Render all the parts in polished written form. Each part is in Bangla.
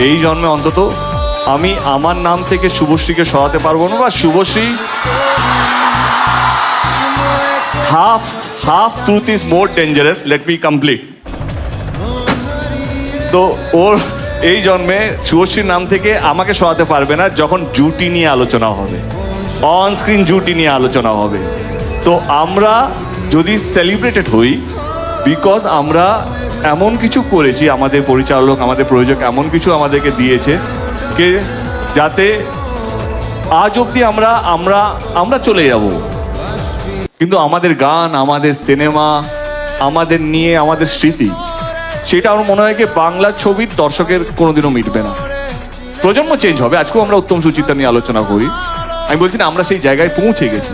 এই জন্মে অন্তত আমি আমার নাম থেকে শুভশ্রীকে সরাতে পারবো না, বা Subhashree half truth is more dangerous, let me complete. তো ওর এই জন্মে শুভশ্রীর নাম থেকে আমাকে সরাতে পারবে না যখন জুটি নিয়ে আলোচনা হবে, অন স্ক্রিন জুটি নিয়ে আলোচনা হবে। তো আমরা যদি সেলিব্রেটেড হই বিকজ আমরা এমন কিছু করেছি, আমাদের পরিচালক আমাদের প্রযোজক এমন কিছু আমাদেরকে দিয়েছে কে যাতে আজ অবধি আমরা আমরা আমরা চলে যাব, কিন্তু আমাদের গান, আমাদের সিনেমা, আমাদের নিয়ে আমাদের স্মৃতি, সেটা আমার মনে হয় কি বাংলা ছবির দর্শকের কোনোদিনও মিটবে না। প্রজন্ম চেঞ্জ হবে, আজকেও আমরা উত্তম সুচিত্রা নিয়ে আলোচনা করি। আমি বলছি না আমরা সেই জায়গায় পৌঁছে গেছি।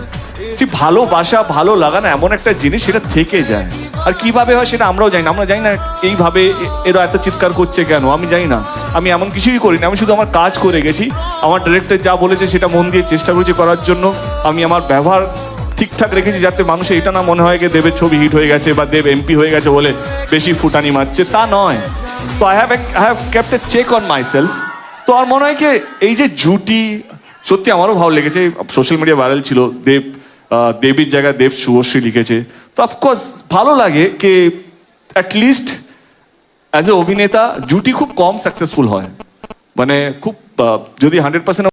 সেই ভালোবাসা, ভালো লাগানো এমন একটা জিনিস, সেটা থেকে যায়। আর কিভাবে হয় সেটা আমরাও জানি না। আমরা জানি না এইভাবে এরা এত চিৎকার করছে কেন, আমি জানি না। আমি এমন কিছুই করি না, আমি শুধু আমার কাজ করে গেছি। আমার ডিরেক্টর যা বলেছে সেটা মন দিয়ে চেষ্টা করেছি করার জন্য। আমি আমার ব্যবহার ঠিকঠাক রেখেছি যাতে মানুষের এটা না মনে হয় যে দেবের ছবি হিট হয়ে গেছে বা দেব এমপি হয়ে গেছে বলে বেশি ফুটানি মারছে, তা নয়। তো I have kept a check on my self. তো আমার মনে হয় কি এই যে জুটি, সত্যি আমারও ভালো লেগেছে। সোশ্যাল মিডিয়া ভাইরাল ছিল, দেবীর জায়গায় দেব শুভশ্রী লিখেছে। তো অফকোর্স ভালো লাগে কি অ্যাটলিস্ট অ্যাজ এ অভিনেতা জুটি খুব কম সাকসেসফুল হয়, মানে খুব যদি 100%